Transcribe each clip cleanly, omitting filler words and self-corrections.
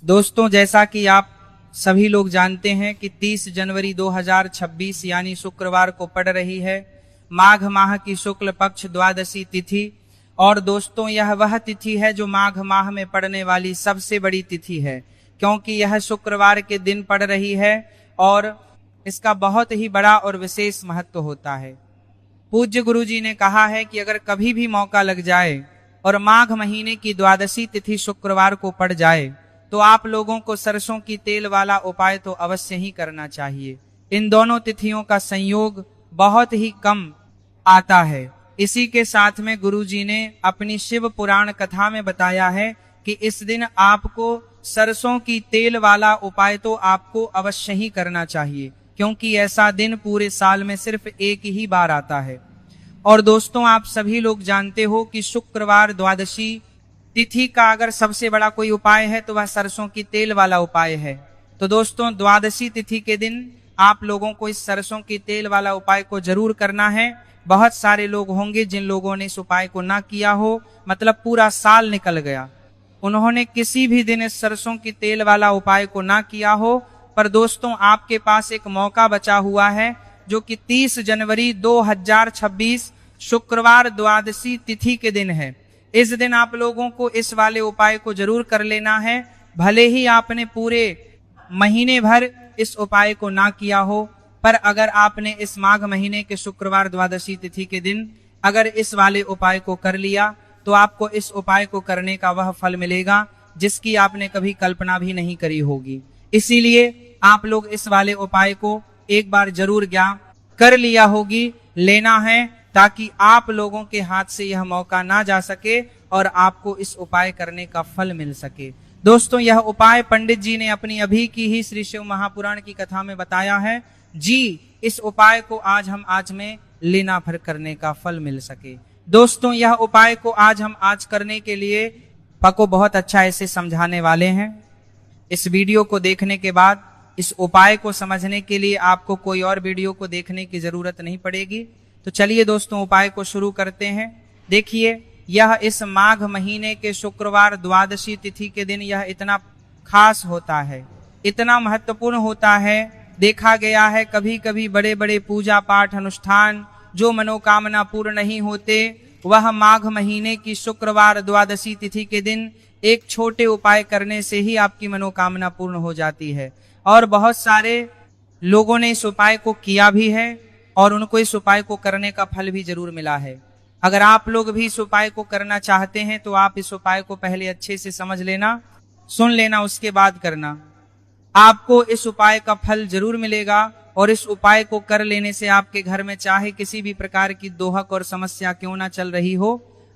दोस्तों, जैसा कि आप सभी लोग जानते हैं कि 30 जनवरी 2026 यानी शुक्रवार को पड़ रही है माघ माह की शुक्ल पक्ष द्वादशी तिथि। और दोस्तों, यह वह तिथि है जो माघ माह में पड़ने वाली सबसे बड़ी तिथि है, क्योंकि यह शुक्रवार के दिन पड़ रही है और इसका बहुत ही बड़ा और विशेष महत्व होता है। पूज्य गुरु जी ने कहा है कि अगर कभी भी मौका लग जाए और माघ महीने की द्वादशी तिथि शुक्रवार को पड़ जाए तो आप लोगों को सरसों की तेल वाला उपाय तो अवश्य ही करना चाहिए। इन दोनों तिथियों का संयोग बहुत ही कम आता है। इसी के साथ में गुरु जी ने अपनी शिव पुराण कथा में बताया है कि इस दिन आपको सरसों की तेल वाला उपाय तो आपको अवश्य ही करना चाहिए, क्योंकि ऐसा दिन पूरे साल में सिर्फ एक ही बार आता है। और दोस्तों, आप सभी लोग जानते हो कि शुक्रवार द्वादशी तिथि का अगर सबसे बड़ा कोई उपाय है तो वह सरसों की तेल वाला उपाय है। तो दोस्तों, द्वादशी तिथि के दिन आप लोगों को इस सरसों की तेल वाला उपाय को जरूर करना है। बहुत सारे लोग होंगे जिन लोगों ने इस उपाय को ना किया हो, मतलब पूरा साल निकल गया, उन्होंने किसी भी दिन इस सरसों की तेल वाला उपाय को ना किया हो। पर दोस्तों, आपके पास एक मौका बचा हुआ है, जो कि 30 जनवरी 2026 शुक्रवार द्वादशी तिथि के दिन है। इस दिन आप लोगों को इस वाले उपाय को जरूर कर लेना है, भले ही आपने पूरे महीने भर इस उपाय को ना किया हो। पर अगर आपने इस माघ महीने के शुक्रवार द्वादशी तिथि के दिन अगर इस वाले उपाय को कर लिया तो आपको इस उपाय को करने का वह फल मिलेगा जिसकी आपने कभी कल्पना भी नहीं करी होगी। इसीलिए आप लोग इस वाले उपाय को एक बार जरूर ज्ञान कर लिया होगी, लेना है, ताकि आप लोगों के हाथ से यह मौका ना जा सके और आपको इस उपाय करने का फल मिल सके। दोस्तों, यह उपाय पंडित जी ने अपनी अभी की ही श्री शिव महापुराण की कथा में बताया है जी। इस उपाय को आज में लेना भर करने का फल मिल सके। दोस्तों, यह उपाय को हम आज करने के लिए पको बहुत अच्छा ऐसे समझाने वाले हैं। इस वीडियो को देखने के बाद इस उपाय को समझने के लिए आपको कोई और वीडियो को देखने की जरूरत नहीं पड़ेगी। तो चलिए दोस्तों, उपाय को शुरू करते हैं। देखिए, यह इस माघ महीने के शुक्रवार द्वादशी तिथि के दिन यह इतना खास होता है, इतना महत्वपूर्ण होता है। देखा गया है कभी कभी बड़े बड़े पूजा पाठ अनुष्ठान जो मनोकामना पूर्ण नहीं होते, वह माघ महीने की शुक्रवार द्वादशी तिथि के दिन एक छोटे उपाय करने से ही आपकी मनोकामना पूर्ण हो जाती है। और बहुत सारे लोगों ने इस उपाय को किया भी है और उनको इस उपाय को करने का फल भी जरूर मिला है। अगर आप लोग भी इस उपाय को करना चाहते हैं तो आप इस उपाय को पहले अच्छे से समझ लेना, सुन लेना, उसके बाद करना। आपको इस उपाय का फल जरूर मिलेगा और इस उपाय को कर लेने से आपके घर में चाहे किसी भी प्रकार की दोहक और समस्या क्यों ना चल रही हो,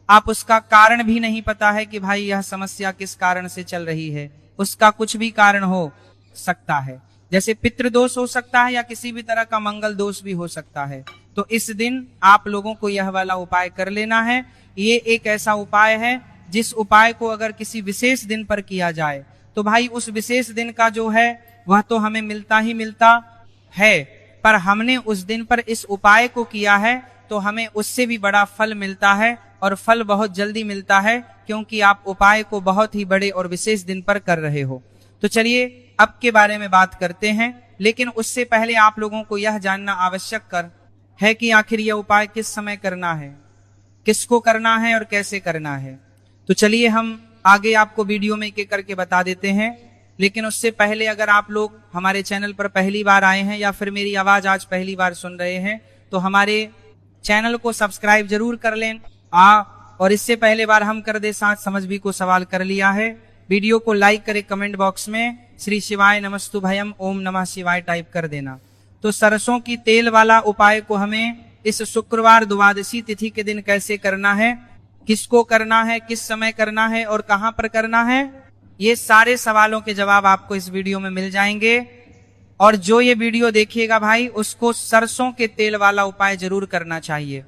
आप उसका कारण भी नहीं पता है कि भाई यह समस्या किस कारण से चल रही है, उसका कुछ भी कारण हो सकता है, जैसे पितृदोष हो सकता है या किसी भी तरह का मंगल दोष भी हो सकता है। तो इस दिन आप लोगों को यह वाला उपाय कर लेना है। ये एक ऐसा उपाय है जिस उपाय को अगर किसी विशेष दिन पर किया जाए तो भाई उस विशेष दिन का जो है वह तो हमें मिलता ही मिलता है, पर हमने उस दिन पर इस उपाय को किया है तो हमें उससे भी बड़ा फल मिलता है, और फल बहुत जल्दी मिलता है क्योंकि आप उपाय को बहुत ही बड़े और विशेष दिन पर कर रहे हो। तो चलिए अब के बारे में बात करते हैं, लेकिन उससे पहले आप लोगों को यह जानना आवश्यक है कि आखिर यह उपाय किस समय करना है, किसको करना है और कैसे करना है। तो चलिए हम आगे आपको वीडियो में एक एक करके बता देते हैं। लेकिन उससे पहले अगर आप लोग हमारे चैनल पर पहली बार आए हैं या फिर मेरी आवाज आज पहली बार सुन रहे हैं तो हमारे चैनल को सब्सक्राइब जरूर कर लें। और इससे पहले बार हम कर दे साथ समझ भी को सवाल कर लिया है। वीडियो को लाइक करें, कमेंट बॉक्स में श्री शिवाय नमस्तुभयम ओम नमः शिवाय टाइप कर देना। तो सरसों की तेल वाला उपाय को हमें इस शुक्रवार द्वादशी तिथि के दिन कैसे करना है, किसको करना है, किस समय करना है और कहां पर करना है, ये सारे सवालों के जवाब आपको इस वीडियो में मिल जाएंगे। और जो ये वीडियो देखिएगा भाई, उसको सरसों के तेल वाला उपाय जरूर करना चाहिए,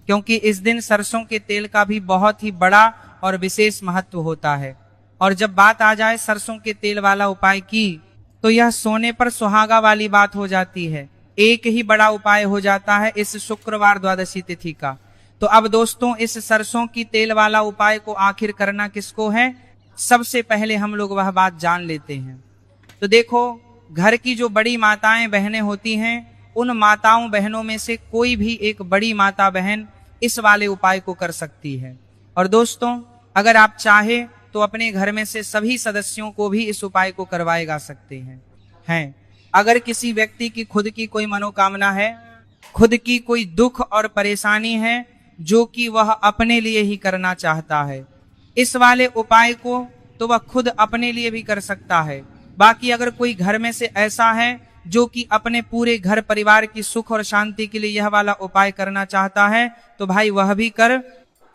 क्योंकि इस दिन सरसों के तेल का भी बहुत ही बड़ा और विशेष महत्व होता है। और जब बात आ जाए सरसों के तेल वाला उपाय की तो यह सोने पर सुहागा वाली बात हो जाती है। एक ही बड़ा उपाय हो जाता है इस शुक्रवार द्वादशी तिथि का। तो अब दोस्तों, इस सरसों की तेल वाला उपाय को आखिर करना किसको है, सबसे पहले हम लोग वह बात जान लेते हैं। तो देखो, घर की जो बड़ी माताएं बहनें होती हैं, उन माताओं बहनों में से कोई भी एक बड़ी माता बहन इस वाले उपाय को कर सकती है। और दोस्तों, अगर आप चाहे तो अपने घर में से सभी सदस्यों को भी इस उपाय को करवाए जा सकते हैं। अगर किसी व्यक्ति की खुद की कोई मनोकामना है, खुद की कोई दुख और परेशानी है जो कि वह अपने लिए ही करना चाहता है, इस वाले उपाय को तो वह खुद अपने लिए भी कर सकता है। बाकी अगर कोई घर में से ऐसा है जो कि अपने पूरे घर परिवार की सुख और शांति के लिए यह वाला उपाय करना चाहता है, तो भाई वह भी कर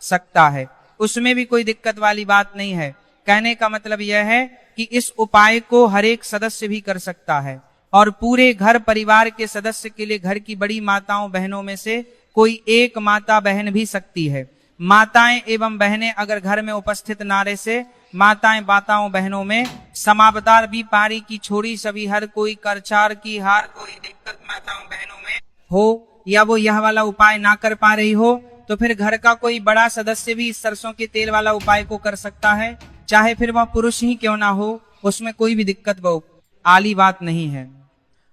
सकता है, उसमें भी कोई दिक्कत वाली बात नहीं है। कहने का मतलब यह है कि इस उपाय को हर एक सदस्य भी कर सकता है, और पूरे घर परिवार के सदस्य के लिए घर की बड़ी माताओं बहनों में से कोई एक माता बहन भी सकती है। माताएं एवं बहनें अगर घर में उपस्थित ना रहे से माताएं बाताओं बहनों में समावतार भी पारी की छोड़ी सभी हर कोई करचार की हार, कोई दिक्कत माताओं बहनों में हो या वो यह वाला उपाय ना कर पा रही हो, तो फिर घर का कोई बड़ा सदस्य भी इस सरसों के तेल वाला उपाय को कर सकता है, चाहे फिर वह पुरुष ही क्यों ना हो, उसमें कोई भी दिक्कत आली बात नहीं है।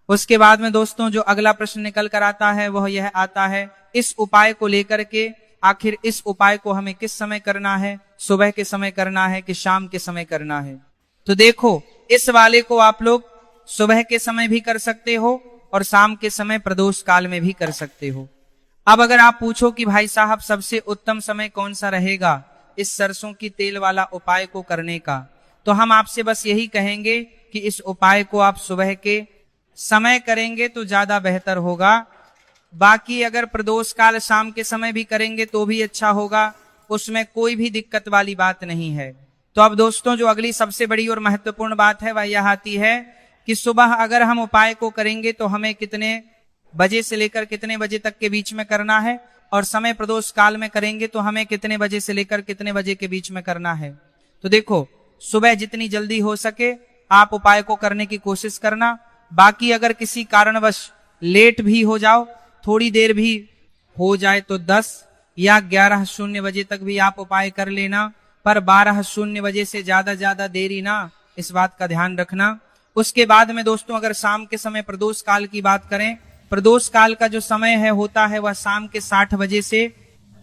उसके बाद में दोस्तों जो अगला प्रश्न निकल कर आता है वह यह आता है, इस उपाय को लेकर के आखिर इस उपाय को हमें किस समय करना है, सुबह के समय करना है कि शाम के समय करना है। तो देखो, इस वाले को आप लोग सुबह के समय भी कर सकते हो और शाम के समय प्रदोष काल में भी कर सकते हो। अब अगर आप पूछो कि भाई साहब सबसे उत्तम समय कौन सा रहेगा इस सरसों की तेल वाला उपाय को करने का, तो हम आपसे बस यही कहेंगे कि इस उपाय को आप सुबह के समय करेंगे तो ज्यादा बेहतर होगा। बाकी अगर प्रदोष काल शाम के समय भी करेंगे तो भी अच्छा होगा, उसमें कोई भी दिक्कत वाली बात नहीं है। तो अब दोस्तों जो अगली सबसे बड़ी और महत्वपूर्ण बात है वह यह आती है कि सुबह अगर हम उपाय को करेंगे तो हमें कितने बजे से लेकर कितने बजे तक के बीच में करना है, और समय प्रदोष काल में करेंगे तो हमें कितने बजे से लेकर कितने बजे के बीच में करना है। तो देखो, सुबह जितनी जल्दी हो सके आप उपाय को करने की कोशिश करना। बाकी अगर किसी कारणवश लेट भी हो जाओ, थोड़ी देर भी हो जाए, तो 10 या 11:00 बजे तक भी आप उपाय कर लेना, पर 12:00 बजे से ज्यादा देरी ना, इस बात का ध्यान रखना। उसके बाद में दोस्तों अगर शाम के समय प्रदोष काल की बात करें, प्रदोष काल का जो समय है होता है वह शाम के 60 बजे से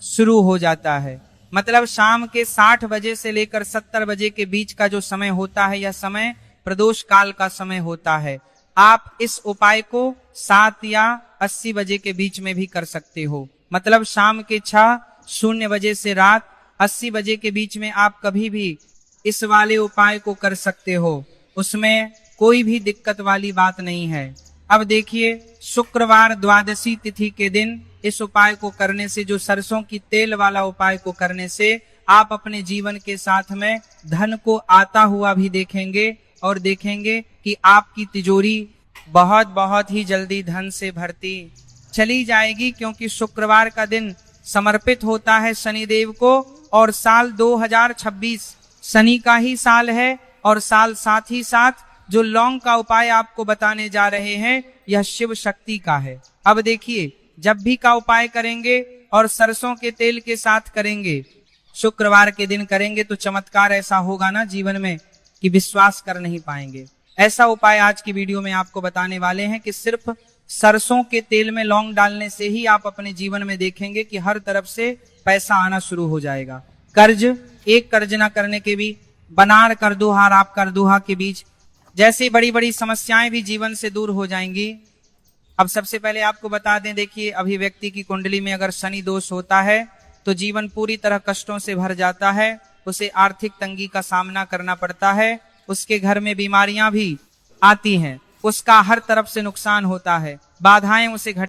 शुरू हो जाता है। मतलब शाम के 60 बजे से लेकर 70 बजे के बीच का जो समय होता है, यह समय प्रदोष काल का समय होता है। आप इस उपाय को 7 या 80 बजे के बीच में भी कर सकते हो। मतलब शाम के 6:00 बजे से रात 80 बजे के बीच में आप कभी भी इस वाले उपाय को कर सकते हो, उसमें कोई भी दिक्कत वाली बात नहीं है। अब देखिए, शुक्रवार द्वादशी तिथि के दिन इस उपाय को करने से, जो सरसों की तेल वाला उपाय को करने से, आप अपने जीवन के साथ में धन को आता हुआ भी देखेंगे और देखेंगे कि आपकी तिजोरी बहुत ही जल्दी धन से भरती चली जाएगी, क्योंकि शुक्रवार का दिन समर्पित होता है शनिदेव को, और साल 2026 शनि का ही साल है, और साल साथ ही साथ जो लौंग का उपाय आपको बताने जा रहे हैं यह शिव शक्ति का है। अब देखिए, जब भी का उपाय करेंगे और सरसों के तेल के साथ करेंगे, शुक्रवार के दिन करेंगे, तो चमत्कार ऐसा होगा ना जीवन में कि विश्वास कर नहीं पाएंगे। ऐसा उपाय आज की वीडियो में आपको बताने वाले हैं कि सिर्फ सरसों के तेल में लौंग डालने से ही आप अपने जीवन में देखेंगे कि हर तरफ से पैसा आना शुरू हो जाएगा। एक कर्ज ना करने के भी बनार कर दो हार आप कर दुहा के बीच जैसी बड़ी समस्याएं भी जीवन से दूर हो जाएंगी। अब सबसे पहले आपको बता दें, देखिए, अभी व्यक्ति की कुंडली में अगर शनि दोष होता है तो जीवन पूरी तरह कष्टों से भर जाता है, उसे आर्थिक तंगी का सामना करना पड़ता है, उसके घर में बीमारियां भी आती हैं, उसका हर तरफ से नुकसान होता है, बाधाएं उसे